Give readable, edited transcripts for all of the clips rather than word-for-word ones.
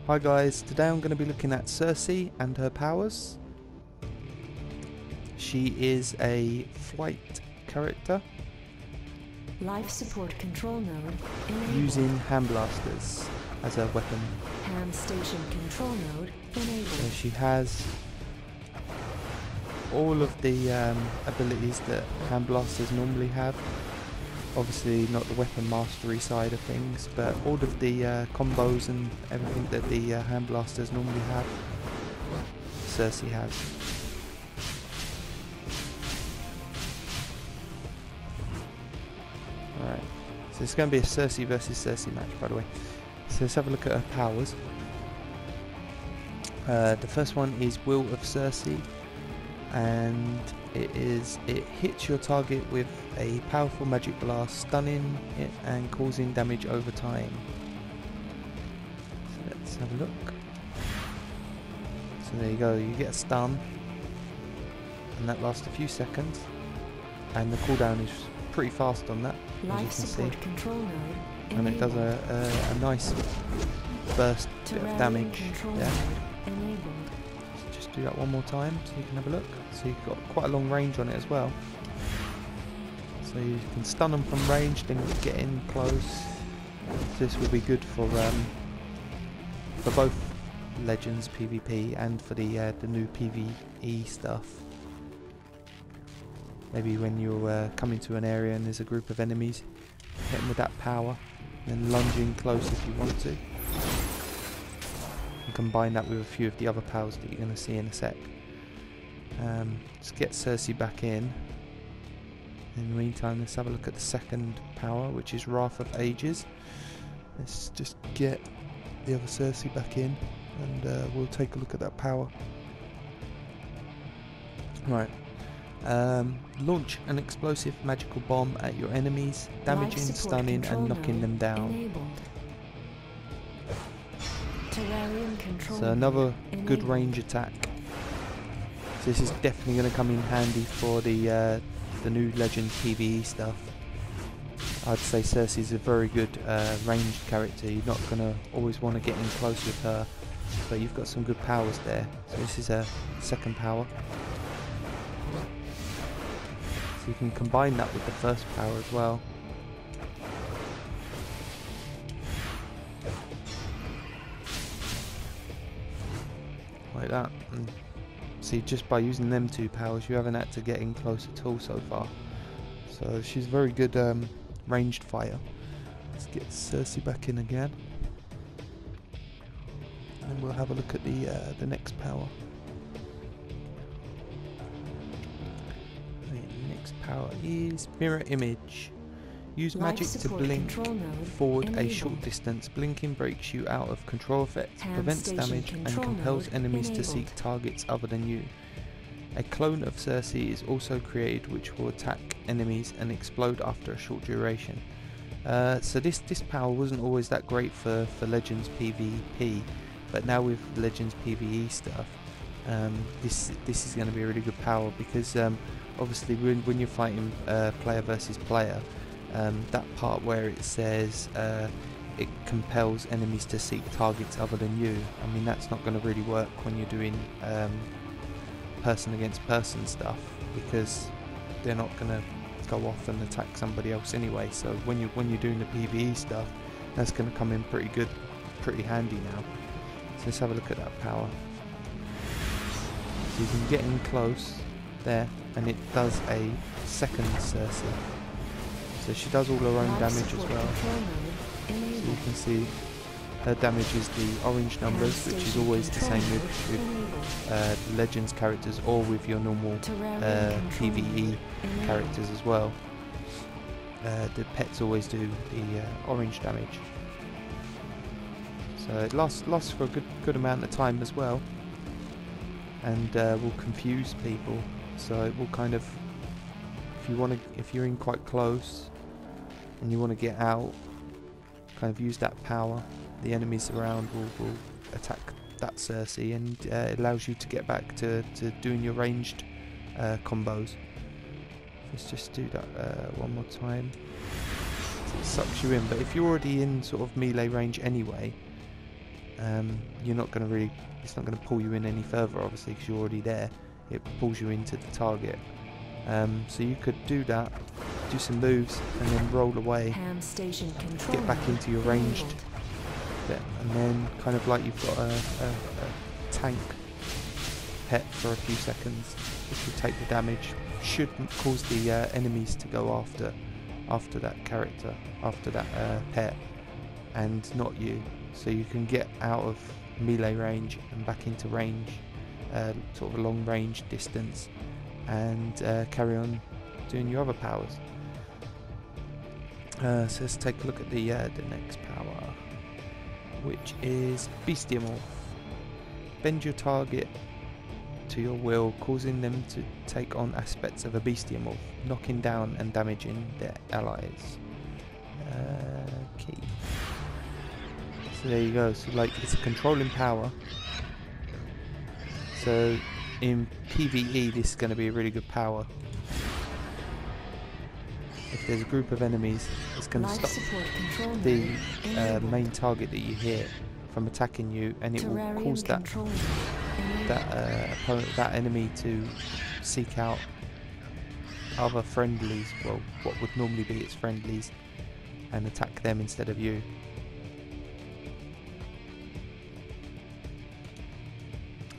Hi guys, today I'm going to be looking at Circe and her powers. She is a flight character Life support control node enabled. using hand blasters as a weapon. Ham station control node enabled. So she has all of the abilities that hand blasters normally have. Obviously not the weapon mastery side of things, but all of the combos and everything that the hand blasters normally have, Circe has. Alright, so it's going to be a Circe versus Circe match, by the way. So let's have a look at her powers. The first one is Will of Circe, and it hits your target with a powerful magic blast, stunning it and causing damage over time. So let's have a look. So there you go, you get a stun, and that lasts a few seconds, and the cooldown is pretty fast on that, as you can see, and it does a nice burst bit of damage there. So just do that one more time so you can have a look. So you've got quite a long range on it as well, so you can stun them from range, then get in close. So this will be good for both Legends PvP and for the new PvE stuff. Maybe when you're coming to an area and there's a group of enemies, hit them with that power, and then lunge in close if you want to. And combine that with a few of the other powers that you're going to see in a sec. Let's get Circe back in. In the meantime, let's have a look at the second power, which is Wrath of Aegis. Let's just get the other Circe back in, and we'll take a look at that power. Right. Launch an explosive magical bomb at your enemies, damaging, stunning and knocking them down. So another good range attack. So this is definitely going to come in handy for the new Legends PvE stuff. I'd say Circe is a very good ranged character. You're not going to always want to get in close with her, but you've got some good powers there. So this is a second power. So you can combine that with the first power as well. Like that. And see, just by using them two powers you haven't had to get in close at all so far. So she's a very good ranged fighter. Let's get Circe back in again, and we'll have a look at the next power. The next power is Mirror Image. Use magic to blink forward a short distance. Blinking breaks you out of control effects, prevents damage, and compels enemies to seek targets other than you. A clone of Circe is also created, which will attack enemies and explode after a short duration. So this power wasn't always that great for Legends PvP, but now with Legends PvE stuff, this is going to be a really good power, because obviously when you're fighting player versus player, that part where it says it compels enemies to seek targets other than you, I mean that's not going to really work when you're doing person against person stuff, because they're not going to go off and attack somebody else anyway. So when you're doing the PvE stuff, that's going to come in pretty good, pretty handy now. So let's have a look at that power. So you can get in close there, and it does a second Circe. So she does all her own damage as well. So you can see her damage is the orange numbers, which is always the same with Legends characters or with your normal PvE characters as well. The pets always do the orange damage. So it lasts for a good amount of time as well, and will confuse people. So it will kind of, if you're in quite close and you want to get out, kind of use that power. The enemies around will attack that Circe, and it allows you to get back to doing your ranged combos. Let's just do that one more time. So it sucks you in, but if you're already in sort of melee range anyway, you're not going to really, it's not going to pull you in any further, obviously, because you're already there. It pulls you into the target. So you could do that, do some moves, and then roll away, get back into your ranged bit, and then kind of like you've got a tank pet for a few seconds, which will take the damage, should cause the enemies to go after that character, after that pet, and not you. So you can get out of melee range and back into range, sort of a long range distance, and carry on doing your other powers. So let's take a look at the next power, which is Bestiamorph. Bend your target to your will, causing them to take on aspects of a Bestiamorph, knocking down and damaging their allies. Okay. So there you go. So like, it's a controlling power. So in PvE, this is going to be a really good power. If there's a group of enemies, it's going to stop the main target that you hit from attacking you, and it will cause that enemy to seek out other friendlies, well, what would normally be its friendlies, and attack them instead of you.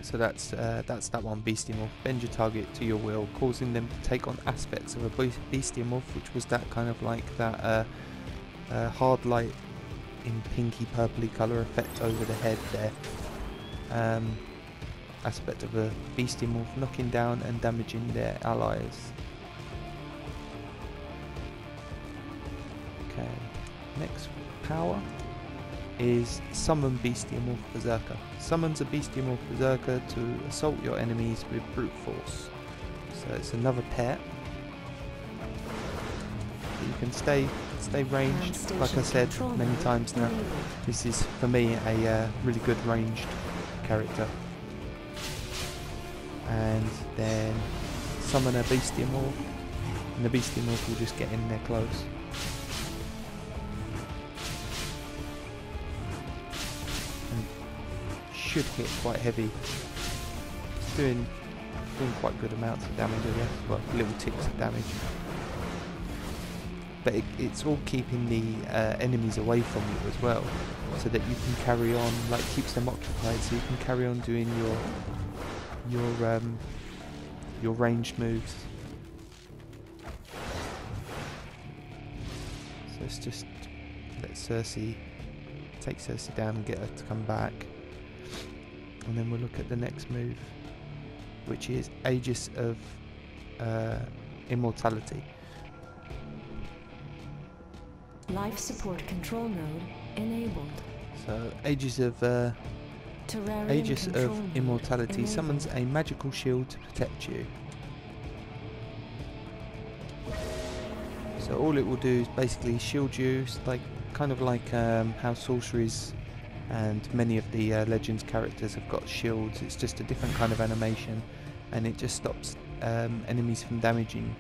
So that's that one, Bestiamorph. Bend your target to your will, causing them to take on aspects of a Bestiamorph, which was that kind of like that hard light in pinky purpley colour effect over the head there. Aspect of a Bestiamorph, knocking down and damaging their allies. Okay, next power is Summon Bestiamorph Berserker. Summons a Bestiamorph Berserker to assault your enemies with brute force. So it's another pet. You can stay ranged, like I said many times now. This is for me a really good ranged character. And then summon a Bestiamorph, and the Bestiamorph will just get in there close. Should hit quite heavy. It's doing quite good amounts of damage, I guess. Well, little ticks of damage. But it's all keeping the enemies away from you as well, so that you can carry on. Like, keeps them occupied, so you can carry on doing your ranged moves. So let's just let Circe, take Circe down and get her to come back. And then we'll look at the next move, which is Aegis of Immortality. Life support control node enabled. So Aegis of Immortality summons a magical shield to protect you. So all it will do is basically shield you, like kind of like how sorceries and many of the Legends characters have got shields. It's just a different kind of animation, and it just stops enemies from damaging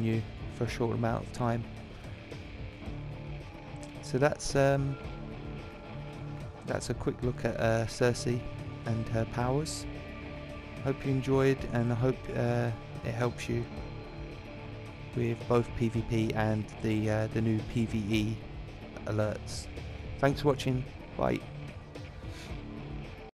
you for a short amount of time. So that's a quick look at Circe and her powers. Hope you enjoyed, and I hope it helps you with both PvP and the new PvE alerts. Thanks for watching. Bye.